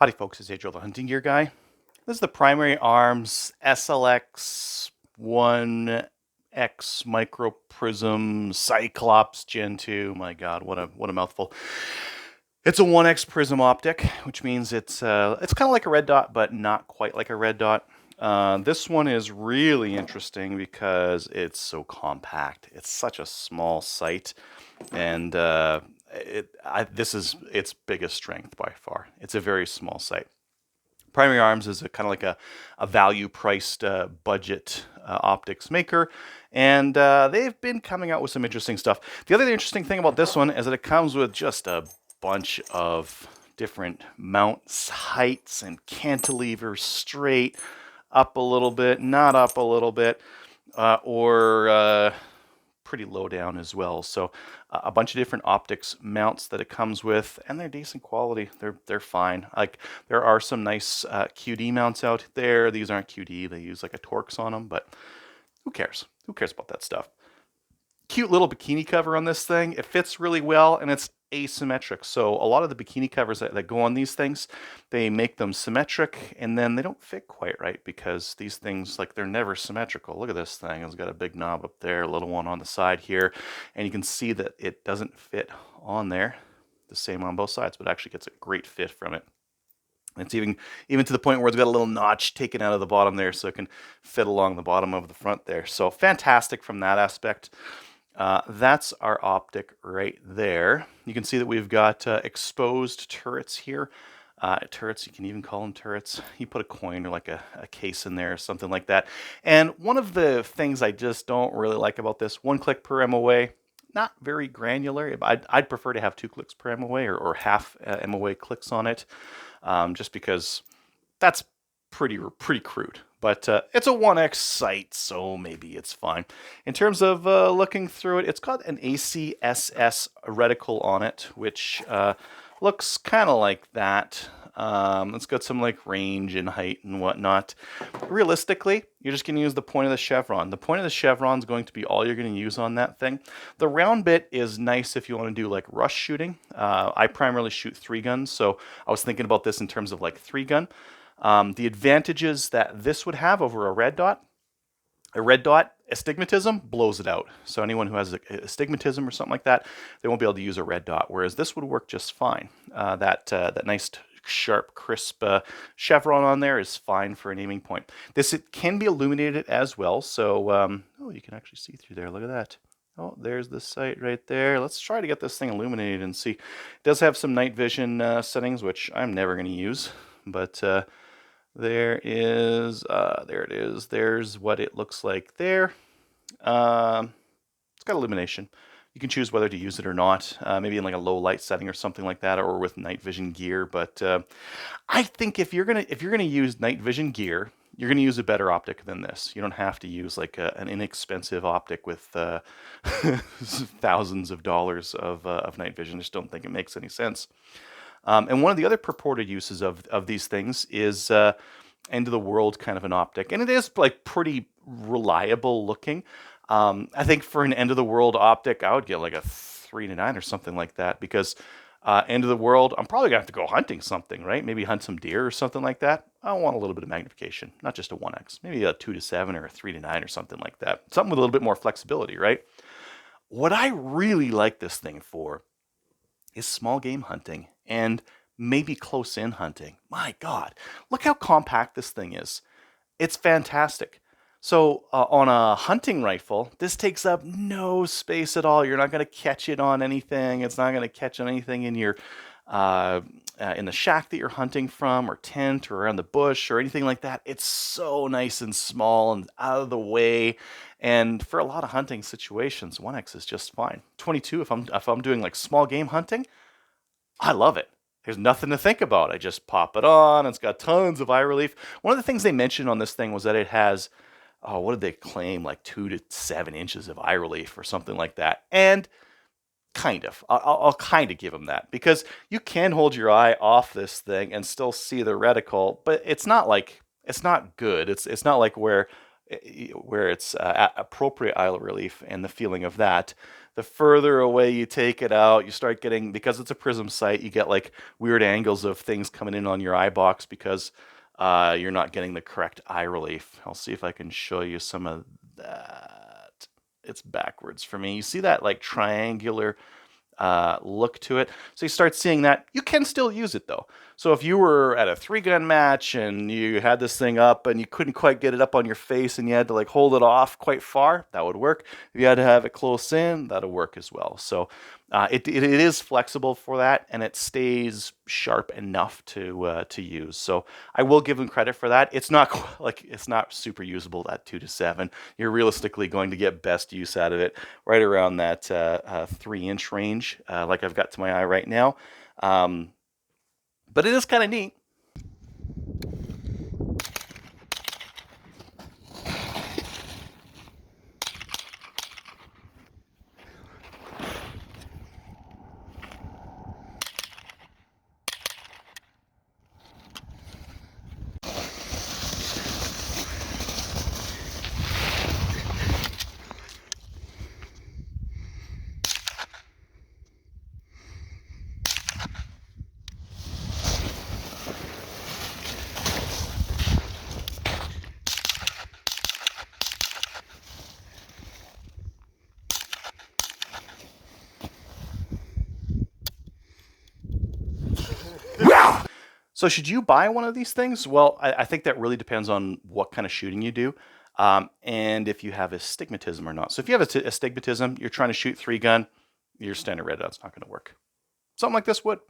Howdy folks, it's Adriel the Hunting Gear Guy. This is the Primary Arms SLX 1X MicroPrism Cyclops Gen 2. My God, what a mouthful. It's a 1X prism optic, which means it's kind of like a red dot, but not quite like a red dot. This one is really interesting because it's so compact. It's such a small sight, and this is its biggest strength by far. It's a very small sight. Primary Arms is kind of like a value-priced budget optics maker, and they've been coming out with some interesting stuff. The other interesting thing about this one is that it comes with just a bunch of different mounts, heights, and cantilevers, straight, up a little bit, not up a little bit, or pretty low down as well. So a bunch of different optics mounts that it comes with, and they're decent quality. They're fine. Like, there are some nice QD mounts out there. These aren't QD. They use like a Torx on them, but who cares? Who cares about that stuff? Cute little bikini cover on this thing. It fits really well, and it's asymmetric. So a lot of the bikini covers that go on these things, they make them symmetric, and then they don't fit quite right because these things, like, they're never symmetrical. Look at this thing. It's got a big knob up there, a little one on the side here, and you can see that it doesn't fit on there the same on both sides, but actually gets a great fit from it. It's even to the point where it's got a little notch taken out of the bottom there so it can fit along the bottom of the front there. So fantastic from that aspect. That's our optic right there. You can see that we've got exposed turrets here. Turrets, you can even call them turrets. You put a coin or like a case in there or something like that. And one of the things I just don't really like about this, 1 click per MOA, not very granular. I'd prefer to have 2 clicks per MOA or half MOA clicks on it, just because that's pretty crude. But it's a 1X sight, so maybe it's fine. In terms of looking through it, it's got an ACSS reticle on it, which looks kind of like that. It's got some like range and height and whatnot. Realistically, you're just going to use the point of the chevron. The point of the chevron is going to be all you're going to use on that thing. The round bit is nice if you want to do like rush shooting. I primarily shoot 3 guns, so I was thinking about this in terms of like 3 gun. The advantages that this would have over a red dot astigmatism blows it out. So anyone who has astigmatism or something like that, they won't be able to use a red dot, whereas this would work just fine. That nice sharp crisp chevron on there is fine for an aiming point. It can be illuminated as well, so oh, you can actually see through there. Look at that. Oh, there's the sight right there. Let's try to get this thing illuminated and see. It does have some night vision settings, which I'm never going to use, but there it is. There's what it looks like there. It's got illumination. You can choose whether to use it or not, maybe in like a low light setting or something like that, or with night vision gear. But I think if you're gonna use night vision gear, you're gonna use a better optic than this. You don't have to use like an inexpensive optic with thousands of dollars of night vision. I just don't think it makes any sense. And one of the other purported uses of these things is end of the world kind of an optic, and it is like pretty reliable looking. I think for an end of the world optic, I would get like a 3-9 or something like that, because end of the world, I'm probably gonna have to go hunting something, right? Maybe hunt some deer or something like that. I want a little bit of magnification, not just a 1X, maybe a 2-7 or a 3-9 or something like that. Something with a little bit more flexibility, right? What I really like this thing for is small game hunting and maybe close in hunting. My God, look how compact this thing is. It's fantastic. So on a hunting rifle, this takes up no space at all. You're not going to catch it on anything. It's not going to catch on anything in your in the shack that you're hunting from, or tent, or around the bush, or anything like that. It's so nice and small and out of the way. And for a lot of hunting situations, 1X is just fine. 22, if I'm doing like small game hunting, I love it. There's nothing to think about. I just pop it on. It's got tons of eye relief. One of the things they mentioned on this thing was that it has, oh, what did they claim? Like 2 to 7 inches of eye relief or something like that. And kind of, I'll kind of give them that, because you can hold your eye off this thing and still see the reticle, but it's not like, it's not good. It's not like where it's appropriate eye relief and the feeling of that. the further away you take it out, you start getting, because it's a prism sight, you get like weird angles of things coming in on your eye box because you're not getting the correct eye relief. I'll see if I can show you some of that. It's backwards for me. You see that like triangular look to it. So you start seeing that. You can still use it though. So if you were at a 3-gun match and you had this thing up and you couldn't quite get it up on your face and you had to like hold it off quite far, that would work. If you had to have it close in, that'll work as well. So it is flexible for that, and it stays sharp enough to use. So I will give them credit for that. It's not like it's not super usable at 2 to 7. You're realistically going to get best use out of it right around that 3-inch range, like I've got to my eye right now. But it is kind of neat. So should you buy one of these things? Well, I think that really depends on what kind of shooting you do, and if you have astigmatism or not. So if you have astigmatism, you're trying to shoot 3-gun, your standard red dot's not going to work. Something like this would.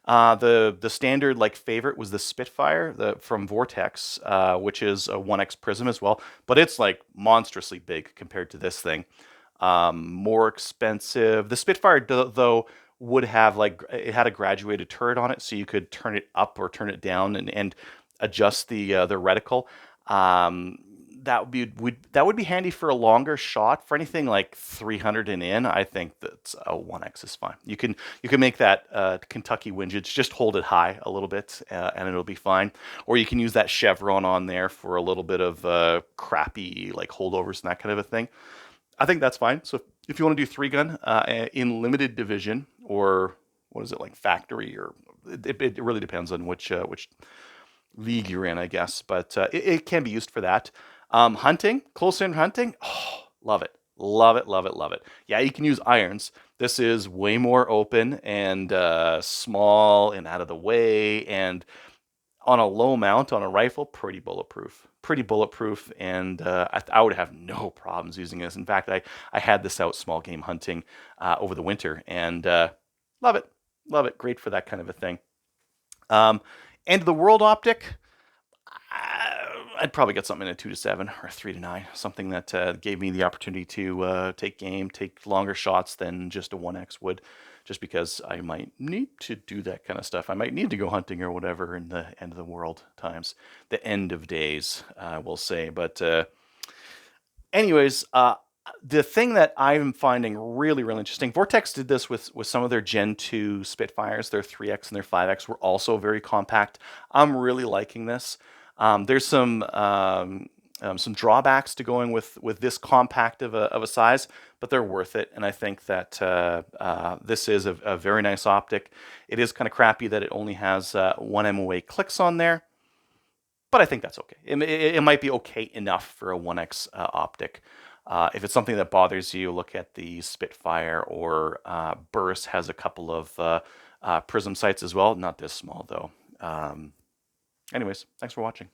The standard like favorite was the Spitfire from Vortex, which is a 1x prism as well, but it's like monstrously big compared to this thing. More expensive. The Spitfire though would have like, it had a graduated turret on it, so you could turn it up or turn it down and adjust the reticle. That would be handy for a longer shot. For anything like 300 and in, I think that a 1x is fine. You can make that Kentucky windage, just hold it high a little bit, and it'll be fine. Or you can use that chevron on there for a little bit of crappy like holdovers and that kind of a thing. I think that's fine. So if you want to do 3-gun in limited division, or what is it, like factory, or it really depends on which league you're in, I guess. But it can be used for that. Hunting, close-in hunting, oh, love it. Love it, love it, love it. Yeah, you can use irons. This is way more open and small and out of the way, and on a low mount on a rifle, pretty bulletproof. Pretty bulletproof, and I would have no problems using this. In fact, I had this out small game hunting over the winter, and love it. Love it. Great for that kind of a thing. End of the world optic, I'd probably get something in a 2 to 7 or a 3 to 9, something that gave me the opportunity to take longer shots than just a 1x would, just because I might need to do that kind of stuff. I might need to go hunting or whatever in the end of the world times, the end of days, we'll say. But anyways, the thing that I'm finding really, really interesting, Vortex did this with some of their Gen 2 Spitfires. Their 3X and their 5X were also very compact. I'm really liking this. There's some drawbacks to going with this compact of a size, but they're worth it. And I think that this is a very nice optic. It is kind of crappy that it only has 1 MOA clicks on there, but I think that's okay. It might be okay enough for a 1x optic. If it's something that bothers you, look at the Spitfire, or Burris has a couple of prism sights as well. Not this small though. Anyways, thanks for watching.